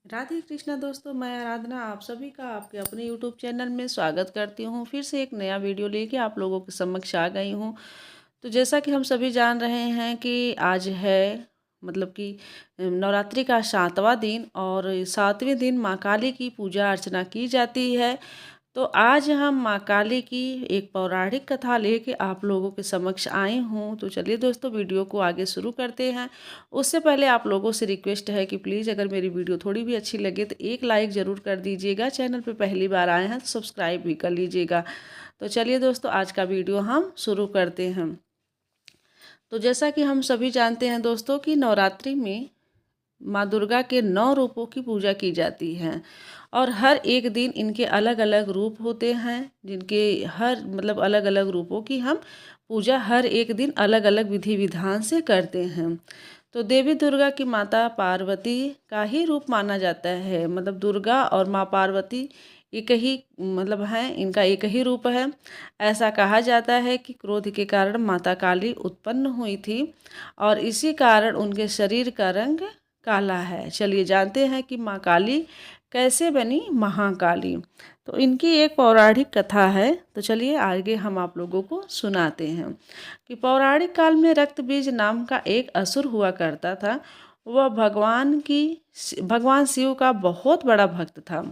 राधे कृष्णा दोस्तों, मैं आराधना आप सभी का आपके अपने यूट्यूब चैनल में स्वागत करती हूँ। फिर से एक नया वीडियो लेके आप लोगों के समक्ष आ गई हूँ। तो जैसा कि हम सभी जान रहे हैं कि आज है मतलब कि नवरात्रि का 7वां दिन और 7वें दिन माँ काली की पूजा अर्चना की जाती है। तो आज हम माँ काली की एक पौराणिक कथा लेके आप लोगों के समक्ष आए हूँ। तो चलिए दोस्तों, वीडियो को आगे शुरू करते हैं। उससे पहले आप लोगों से रिक्वेस्ट है कि प्लीज़ अगर मेरी वीडियो थोड़ी भी अच्छी लगे तो एक लाइक ज़रूर कर दीजिएगा। चैनल पे पहली बार आए हैं तो सब्सक्राइब भी कर लीजिएगा। तो चलिए दोस्तों, आज का वीडियो हम शुरू करते हैं। तो जैसा कि हम सभी जानते हैं दोस्तों कि नवरात्रि में माँ दुर्गा के 9 रूपों की पूजा की जाती है और हर एक दिन इनके अलग अलग रूप होते हैं, जिनके हर अलग अलग रूपों की हम पूजा हर एक दिन अलग अलग विधि विधान से करते हैं। तो देवी दुर्गा की माता पार्वती का ही रूप माना जाता है। दुर्गा और माँ पार्वती एक ही हैं, इनका एक ही रूप है। ऐसा कहा जाता है कि क्रोध के कारण माता काली उत्पन्न हुई थी और इसी कारण उनके शरीर का रंग काला है। चलिए जानते हैं कि माँ काली कैसे बनी महाकाली। तो इनकी एक पौराणिक कथा है। तो चलिए आगे हम आप लोगों को सुनाते हैं कि पौराणिक काल में रक्तबीज नाम का एक असुर हुआ करता था। वह भगवान शिव का बहुत बड़ा भक्त था।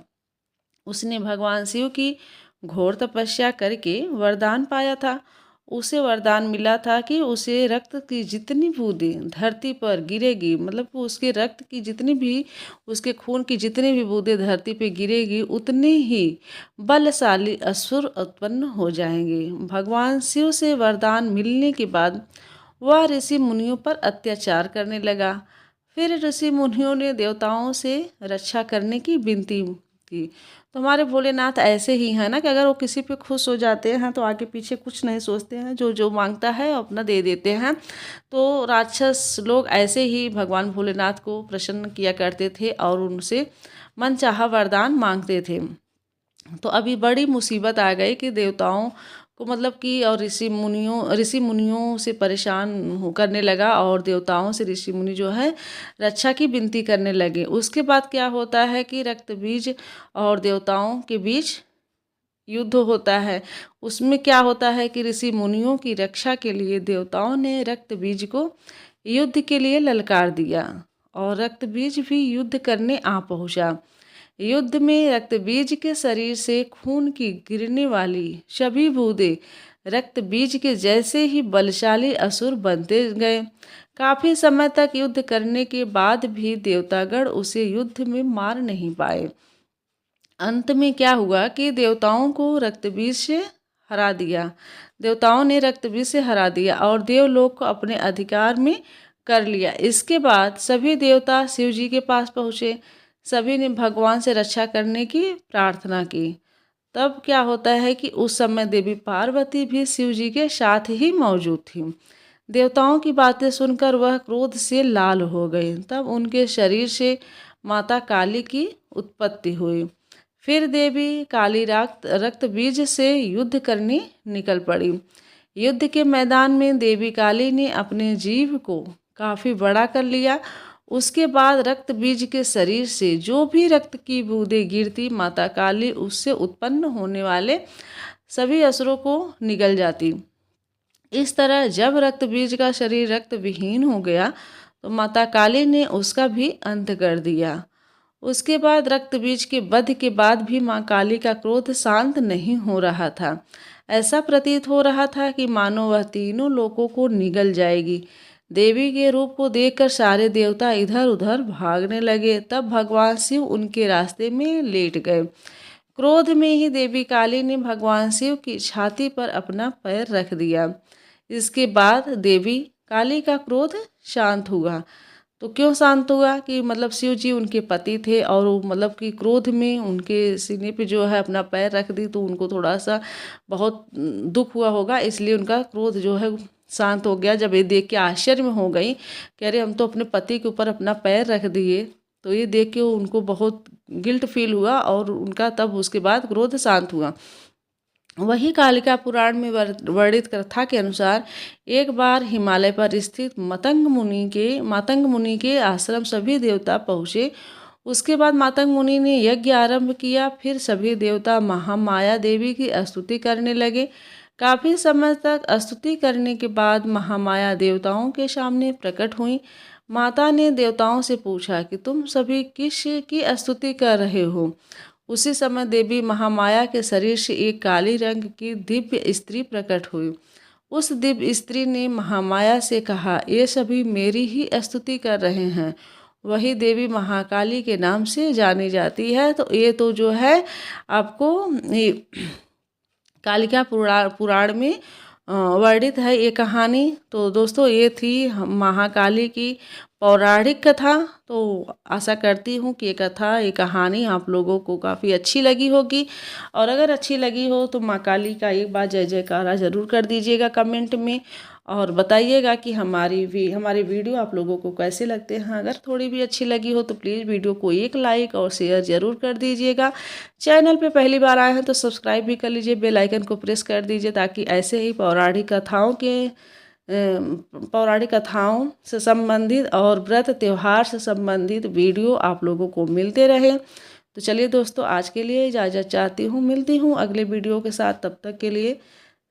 उसने भगवान शिव की घोर तपस्या करके वरदान पाया था। उसे वरदान मिला था कि उसे रक्त की जितनी बूंदें धरती पर गिरेगी, उसके रक्त की जितनी भी, उसके खून की जितनी भी बूंदें धरती पे गिरेगी, उतने ही बलशाली असुर उत्पन्न हो जाएंगे। भगवान शिव से वरदान मिलने के बाद वह ऋषि मुनियों पर अत्याचार करने लगा। फिर ऋषि मुनियों ने देवताओं से रक्षा करने की विनती की। तो हमारे भोलेनाथ ऐसे ही हैं ना कि अगर वो किसी पे खुश हो जाते हैं तो आगे पीछे कुछ नहीं सोचते हैं, जो जो मांगता है अपना दे देते हैं। तो राक्षस लोग ऐसे ही भगवान भोलेनाथ को प्रसन्न किया करते थे और उनसे मनचाहा वरदान मांगते थे। तो अभी बड़ी मुसीबत आ गई कि देवताओं को और ऋषि मुनियों से परेशान करने लगा और देवताओं से ऋषि मुनि जो है रक्षा की विनती करने लगे। उसके बाद क्या होता है कि रक्त बीज और देवताओं के बीच युद्ध होता है। उसमें क्या होता है कि ऋषि मुनियों की रक्षा के लिए देवताओं ने रक्त बीज को युद्ध के लिए ललकार दिया और रक्त बीज भी युद्ध करने आ पहुंचा। युद्ध में रक्त बीज के शरीर से खून की गिरने वाली सभी बूंदें रक्त बीज के जैसे ही बलशाली असुर बनते गए। काफी समय तक युद्ध करने के बाद भी देवतागण उसे युद्ध में मार नहीं पाए। अंत में क्या हुआ कि देवताओं को रक्तबीज से हरा दिया। देवताओं ने रक्तबीज से हरा दिया और देवलोक को अपने अधिकार में कर लिया। इसके बाद सभी देवता शिव जी के पास पहुँचे। सभी ने भगवान से रक्षा करने की प्रार्थना की। तब क्या होता है कि उस समय देवी पार्वती भी शिव जी के साथ ही मौजूद थी। देवताओं की बातें सुनकर वह क्रोध से लाल हो गई। तब उनके शरीर से माता काली की उत्पत्ति हुई। फिर देवी काली रक्त बीज से युद्ध करने निकल पड़ी। युद्ध के मैदान में देवी काली ने अपने जीव को काफ़ी बड़ा कर लिया। उसके बाद रक्त बीज के शरीर से जो भी रक्त की बूंदें गिरती, माता काली उससे उत्पन्न होने वाले सभी असुरों को निगल जाती। इस तरह जब रक्त बीज का शरीर रक्त विहीन हो गया तो माता काली ने उसका भी अंत कर दिया। उसके बाद रक्त बीज के वध के बाद भी माँ काली का क्रोध शांत नहीं हो रहा था। ऐसा प्रतीत हो रहा था कि मानो वह तीनों लोकों को निगल जाएगी। देवी के रूप को देखकर सारे देवता इधर उधर भागने लगे। तब भगवान शिव उनके रास्ते में लेट गए। क्रोध में ही देवी काली ने भगवान शिव की छाती पर अपना पैर रख दिया। इसके बाद देवी काली का क्रोध शांत हुआ। तो क्यों शांत हुआ कि शिव जी उनके पति थे और वो कि क्रोध में उनके सीने पे जो है अपना पैर रख दी, तो उनको थोड़ा सा बहुत दुख हुआ होगा, इसलिए उनका क्रोध जो है शांत हो गया। जब ये देख के आश्चर्य में हो गई कि अरे हम तो अपने पति के ऊपर अपना पैर रख दिए, तो ये देख के उनको बहुत गिल्ट फील हुआ और उनका तब उसके बाद क्रोध शांत हुआ। वही कालिका पुराण में वर्णित कथा के अनुसार एक बार हिमालय पर स्थित मातंग मुनि के आश्रम सभी देवता पहुँचे। उसके बाद मातंग मुनि ने यज्ञ आरंभ किया। फिर सभी देवता महामाया देवी की स्तुति करने लगे। काफ़ी समय तक स्तुति करने के बाद महामाया देवताओं के सामने प्रकट हुई। माता ने देवताओं से पूछा कि तुम सभी किस की स्तुति कर रहे हो। उसी समय देवी महामाया के शरीर से एक काली रंग की दिव्य स्त्री प्रकट हुई। उस दिव्य स्त्री ने महामाया से कहा, ये सभी मेरी ही स्तुति कर रहे हैं। वही देवी महाकाली के नाम से जानी जाती है। तो ये तो जो है आपको ये कालिका पुराण में वर्णित है ये कहानी। तो दोस्तों ये थी महाकाली की पौराणिक कथा। तो आशा करती हूँ कि ये कथा ये कहानी आप लोगों को काफ़ी अच्छी लगी होगी। और अगर अच्छी लगी हो तो माँ काली का एक बार जय जयकारा ज़रूर कर दीजिएगा कमेंट में। और बताइएगा कि हमारी वीडियो आप लोगों को कैसे लगते हैं। अगर थोड़ी भी अच्छी लगी हो तो प्लीज़ वीडियो को एक लाइक और शेयर ज़रूर कर दीजिएगा। चैनल पे पहली बार आए हैं तो सब्सक्राइब भी कर लीजिए, बेल आइकन को प्रेस कर दीजिए, ताकि ऐसे ही पौराणिक कथाओं से संबंधित और व्रत त्यौहार से संबंधित वीडियो आप लोगों को मिलते रहे। तो चलिए दोस्तों, आज के लिए इजाज़त चाहती हूँ। मिलती हूँ अगले वीडियो के साथ। तब तक के लिए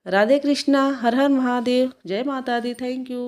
राधे कृष्णा, हर हर महादेव, जय माता दी। Thank you.